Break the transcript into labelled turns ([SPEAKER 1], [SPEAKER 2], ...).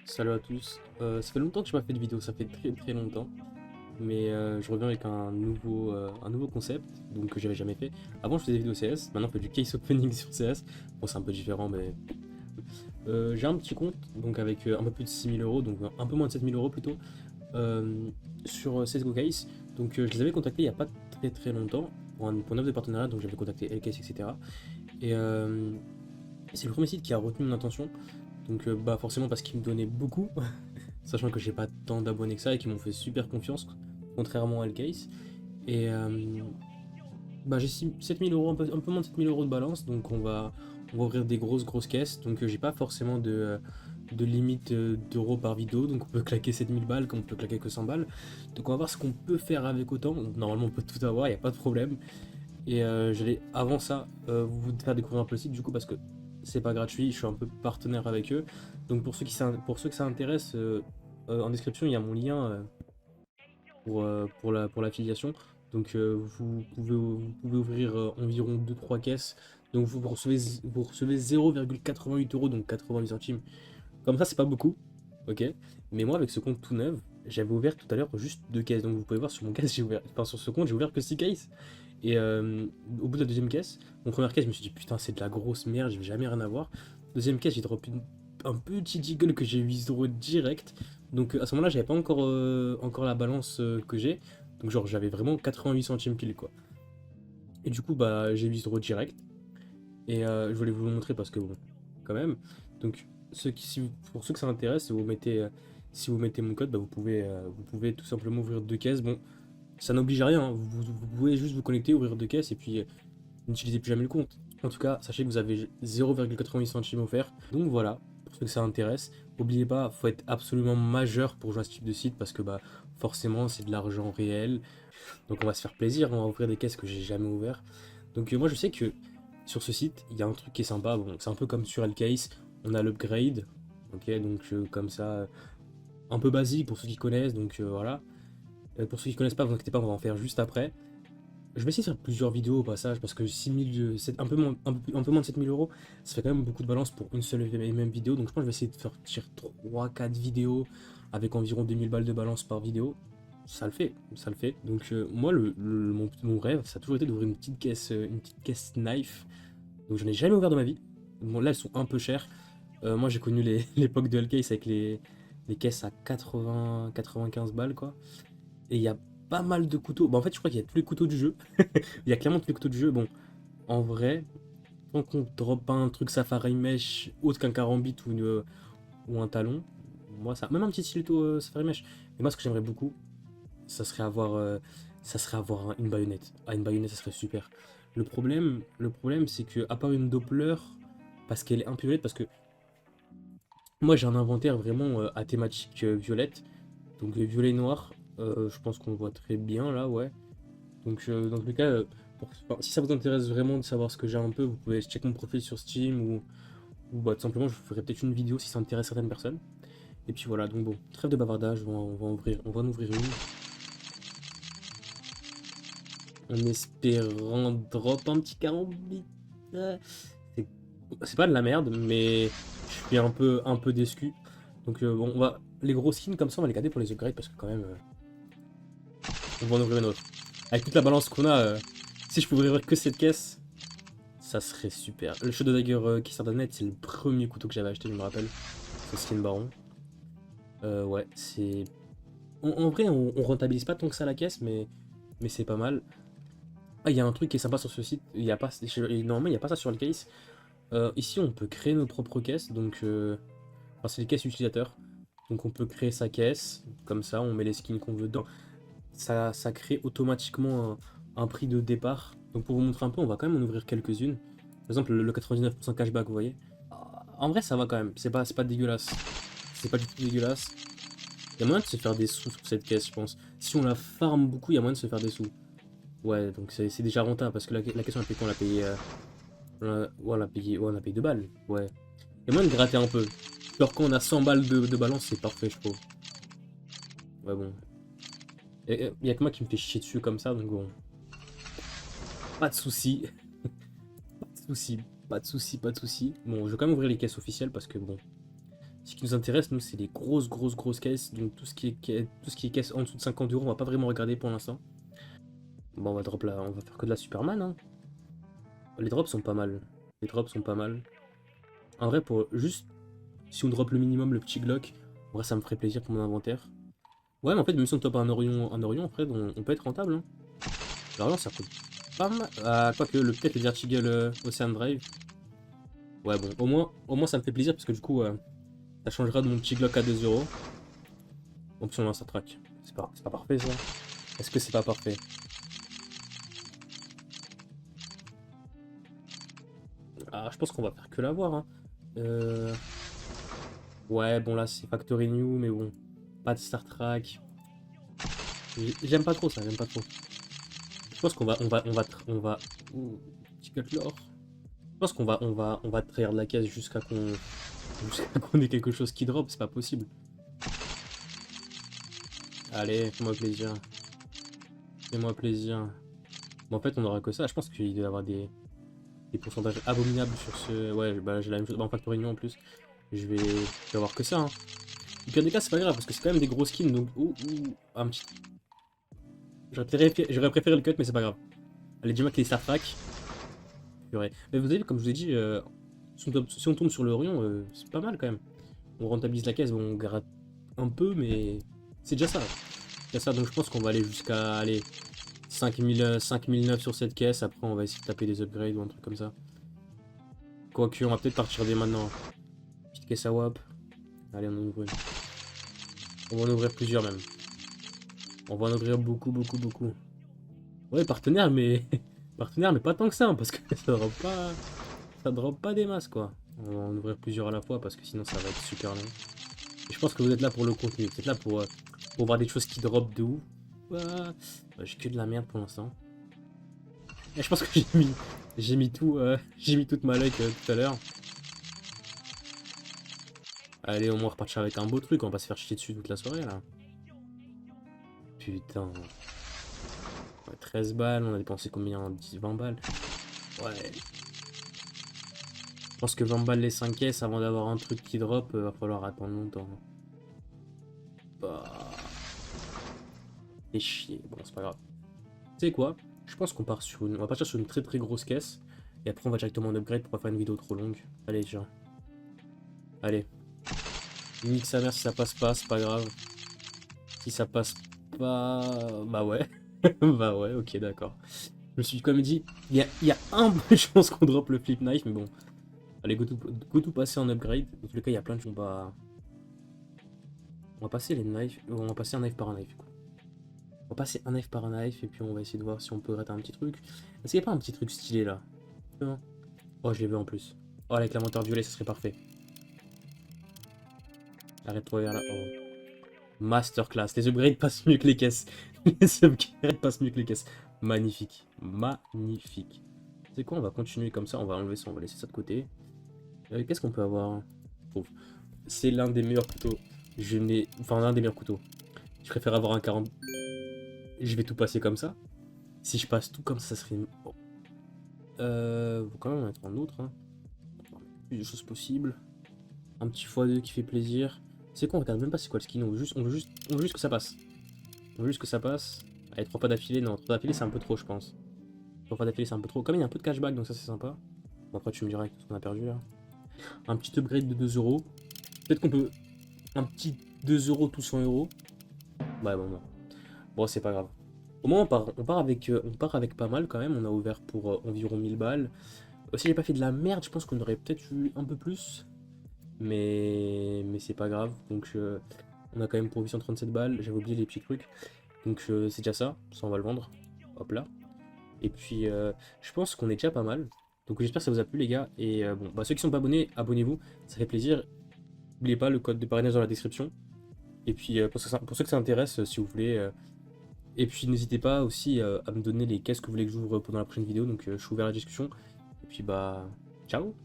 [SPEAKER 1] Salut à tous. Ça fait longtemps que je n'ai pas fait de vidéo, ça fait très très longtemps. Mais je reviens avec un nouveau concept donc que j'avais jamais fait. Avant je faisais des vidéos CS, maintenant on fait du case opening sur CS. Bon c'est un peu différent mais... j'ai un petit compte donc avec un peu plus de 6 000 euros, donc un peu moins de 7 000 euros plutôt, euh, sur CSGO Case. Donc je les avais contactés il n'y a pas très très longtemps pour une offre de partenariat, donc j'avais contacté LKS etc. Et c'est le premier site qui a retenu mon attention. Donc bah forcément parce qu'il me donnait beaucoup, sachant que j'ai pas tant d'abonnés que ça et qui m'ont fait super confiance, contrairement à L-Case. Et bah j'ai 7 000 euros, un peu moins de 7 000 euros de balance, donc on va ouvrir des grosses caisses. Donc j'ai pas forcément de limite d'euros par vidéo, donc on peut claquer 7 000 balles comme on peut claquer que 100 balles. Donc on va voir ce qu'on peut faire avec autant. Donc, normalement on peut tout avoir, il n'y a pas de problème. Et j'allais avant ça vous faire découvrir un peu le site du coup parce que c'est pas gratuit, je suis un peu partenaire avec eux. Donc pour ceux que ça intéresse, en description il y a mon lien pour l'affiliation. Donc vous pouvez ouvrir environ 2 3 caisses. Donc vous recevez 0,88 euros, donc 88 centimes. Comme ça c'est pas beaucoup, ok. Mais moi avec ce compte tout neuf, j'avais ouvert tout à l'heure juste 2 caisses. Donc vous pouvez voir sur mon caisse, j'ai ouvert, enfin sur ce compte j'ai ouvert que 6 cases. Et au bout de la deuxième caisse, mon première caisse, je me suis dit putain, c'est de la grosse merde, je vais jamais rien avoir. Deuxième caisse, j'ai drop un petit jiggle que j'ai 8 euros direct. Donc à ce moment-là, j'avais pas encore la balance que j'ai. Donc genre, j'avais vraiment 88 centimes pile quoi. Et du coup, bah, j'ai 8 euros direct. Et je voulais vous le montrer parce que bon, quand même. Donc, pour ceux que ça intéresse, si vous mettez mon code, bah, vous pouvez tout simplement ouvrir 2 caisses. Bon, ça n'oblige à rien, hein. Vous pouvez juste vous connecter, ouvrir 2 caisses et puis n'utilisez plus jamais le compte. En tout cas, sachez que vous avez 0,88 centimes offerts. Donc voilà, pour ceux que ça intéresse, n'oubliez pas, faut être absolument majeur pour jouer à ce type de site parce que bah forcément c'est de l'argent réel. Donc on va se faire plaisir, on va ouvrir des caisses que j'ai jamais ouvert. Donc moi je sais que sur ce site, il y a un truc qui est sympa. Bon, c'est un peu comme sur Lcase, on a l'upgrade. Ok, donc comme ça, un peu basique pour ceux qui connaissent. Donc voilà. Pour ceux qui connaissent pas, vous inquiétez pas, on va en faire juste après. Je vais essayer de faire plusieurs vidéos au passage parce que 6000, un peu moins de 7 000 euros, ça fait quand même beaucoup de balance pour une seule et même vidéo. Donc je pense que je vais essayer de faire tirer 3 4 vidéos avec environ 2000 balles de balance par vidéo. Ça le fait, ça le fait. Donc moi, mon rêve, ça a toujours été d'ouvrir une petite caisse knife. Donc j'en ai jamais ouvert dans ma vie. Bon là, elles sont un peu chères. Moi j'ai connu l'époque de Hellcase avec les caisses à 95 balles quoi. Et il y a pas mal de couteaux. Bah, en fait, je crois qu'il y a tous les couteaux du jeu. Il y a clairement tous les couteaux du jeu. Bon, en vrai, tant qu'on drop pas un truc Safari Mesh autre qu'un carambit ou un talon, moi, ça. Même un petit stiletto Safari Mesh. Mais moi, ce que j'aimerais beaucoup, ça serait avoir une baïonnette. Ah, une baïonnette, ça serait super. Le problème c'est que, à part une Doppler, parce qu'elle est un peu violette, parce que moi, j'ai un inventaire vraiment à thématique violette. Donc, violet et noir. Je pense qu'on le voit très bien là, ouais. Donc, dans tous les cas, enfin, si ça vous intéresse vraiment de savoir ce que j'ai un peu, vous pouvez checker mon profil sur Steam ou bah, tout simplement, je vous ferai peut-être une vidéo si ça intéresse certaines personnes. Et puis voilà, donc bon, trêve de bavardage, on va en ouvrir une en espérant drop un petit carambit. Ouais. C'est c'est pas de la merde, mais je suis un peu déçu. Donc bon, les gros skins comme ça, on va les garder pour les upgrades parce que quand même, on va en ouvrir une autre. Avec toute la balance qu'on a, si je pouvais ouvrir que cette caisse, ça serait super. Le Shadow Dagger qui sort de net, c'est le premier couteau que j'avais acheté, je me rappelle. C'est Skin Baron. Ouais, c'est. En vrai, on rentabilise pas tant que ça la caisse, mais c'est pas mal. Ah, il y a un truc qui est sympa sur ce site. Il y a pas... Normalement, il n'y a pas ça sur le case. Ici, on peut créer nos propres caisses. Donc, enfin, c'est les caisses utilisateurs. Donc, on peut créer sa caisse. Comme ça, on met les skins qu'on veut dedans. Ça crée automatiquement un prix de départ. Donc, pour vous montrer un peu, on va quand même en ouvrir quelques-unes. Par exemple, le 99% cashback, vous voyez. En vrai, ça va quand même. C'est pas dégueulasse. C'est pas du tout dégueulasse. Il y a moyen de se faire des sous sur cette caisse, je pense. Si on la farm beaucoup, il y a moyen de se faire des sous. Ouais, donc c'est déjà rentable parce que la caisse, on l'a payé, on a payé 2 balles. Ouais. Il y a moyen de gratter un peu. Alors quand on a 100 balles de balance, c'est parfait, je trouve. Ouais, bon. Il y a que moi qui me fait chier dessus comme ça, donc bon. Pas de soucis. Pas de soucis, pas de soucis, pas de soucis. Bon, je vais quand même ouvrir les caisses officielles parce que bon. Ce qui nous intéresse, nous, c'est les grosses caisses. Donc tout ce qui est caisse en dessous de 50 euros, on va pas vraiment regarder pour l'instant. Bon, on va drop là, on va faire que de la Superman, hein. Les drops sont pas mal. Les drops sont pas mal. En vrai, pour juste, si on drop le minimum, le petit Glock, en vrai, ça me ferait plaisir pour mon inventaire. Ouais, mais en fait, même si on top un Orion, après, on peut être rentable, hein. L'Orion, ça coûte pas mal. Ah, quoique, peut-être le Dirty Ocean Drive. Ouais, bon, au moins, ça me fait plaisir parce que du coup, ça changera de mon petit Glock à 2 euros. Option lance track. C'est pas parfait, ça. Est-ce que c'est pas parfait? Ah, je pense qu'on va faire que l'avoir, hein. Ouais, bon, là, c'est Factory New, mais bon. Pas de Star Trek. J'aime pas trop ça, j'aime pas trop. Je pense qu'on va. Ouh, petit cut l'or. Je pense qu'on va trahir de la caisse jusqu'à qu'on ait quelque chose qui drop, c'est pas possible. Allez, fais-moi plaisir. Fais-moi plaisir. Bon, en fait, on aura que ça. Je pense qu'il doit y avoir des pourcentages abominables sur ce. Ouais, bah, j'ai la même chose. Bah, en Factory New en plus. Je vais avoir que ça, hein. Au pire des cas, c'est pas grave parce que c'est quand même des gros skins donc. Un petit. J'aurais préféré le cut, mais c'est pas grave. Allez, dis-moi que les Star Trek. Purée. Mais vous avez, comme je vous ai dit, si on tombe sur le Orion, c'est pas mal quand même. On rentabilise la caisse, bon, on gratte un peu, mais c'est déjà ça. C'est déjà ça, donc je pense qu'on va aller jusqu'à aller 5009 sur cette caisse. Après, on va essayer de taper des upgrades ou un truc comme ça. Quoique, on va peut-être partir dès maintenant. Petite caisse à WAP. Allez, on en ouvre une. On va en ouvrir plusieurs même. On va en ouvrir beaucoup. Ouais, partenaire, mais partenaire, mais pas tant que ça, hein, parce que ça drop pas des masses, quoi. On va en ouvrir plusieurs à la fois, parce que sinon ça va être super long. Et je pense que vous êtes là pour le contenu, vous êtes là pour voir des choses qui drop de ouf. J'ai que de la merde pour l'instant. Et je pense que j'ai mis toute ma luck tout à l'heure. Allez, au moins repartir avec un beau truc, on va pas se faire chier dessus toute la soirée là. Putain. Ouais, 13 balles, on a dépensé combien? 10, 20 balles. Ouais. Je pense que 20 balles les 5 caisses avant d'avoir un truc qui drop, va falloir attendre longtemps. Bah. Et chier, bon c'est pas grave. Tu sais quoi? Je pense qu'on part sur on va partir sur une très grosse caisse. Et après on va directement en upgrade pour pas faire une vidéo trop longue. Allez tiens. Allez. Nique sa mère si ça passe pas, c'est pas grave. Si ça passe pas. Bah ouais. Bah ouais, ok d'accord. Je me suis comme dit, il y a un peu de chance qu'on drop le flip knife, mais bon. Allez, go to passer en upgrade. Dans tous les cas, il y a plein de choses. On va passer les knives. On va passer un knife par un knife. On va passer un knife par un knife et puis on va essayer de voir si on peut rater un petit truc. Est-ce qu'il n'y a pas un petit truc stylé là? Non. Oh, je l'ai vu en plus. Oh, avec la moteur violet, ça serait parfait. Arrête-toi vers là. Oh. Masterclass. Les upgrades passent mieux que les caisses. Les upgrades passent mieux que les caisses. Magnifique. Magnifique. C'est quoi? On va continuer comme ça. On va enlever ça. On va laisser ça de côté. Qu'est-ce qu'on peut avoir? C'est l'un des meilleurs couteaux. Enfin, l'un des meilleurs couteaux. Je préfère avoir un 40. Je vais tout passer comme ça. Si je passe tout comme ça serait... Bon. Faut quand même en mettre un autre. Hein. Plus de choses possibles. Un petit x2 qui fait plaisir. C'est quoi? On regarde même pas c'est quoi le skin. On veut juste que ça passe. On veut juste que ça passe. Allez, 3 pas d'affilée. Non, 3 d'affilée c'est un peu trop, je pense. 3 pas d'affilée c'est un peu trop. Comme il y a un peu de cashback, donc ça c'est sympa. Bon, après tu me diras avec tout ce qu'on a perdu là. Un petit upgrade de 2 euros. Peut-être qu'on peut... Un petit 2 euros tout 100 euros. Ouais, bon, non. Bon, c'est pas grave. Au moins, on part avec pas mal quand même. On a ouvert pour environ 1000 balles. Si j'ai pas fait de la merde, je pense qu'on aurait peut-être eu un peu plus. Mais c'est pas grave. Donc, on a quand même pour 837 balles. J'avais oublié les petits trucs. Donc, c'est déjà ça. Ça, on va le vendre. Hop là. Et puis, je pense qu'on est déjà pas mal. Donc, j'espère que ça vous a plu, les gars. Et bon, bah, ceux qui sont pas abonnés, abonnez-vous. Ça fait plaisir. N'oubliez pas le code de parrainage dans la description. Et puis pour ceux que ça intéresse, si vous voulez. Et puis n'hésitez pas aussi à me donner les caisses que vous voulez que j'ouvre pendant la prochaine vidéo. Donc je suis ouvert à la discussion. Et puis bah, ciao!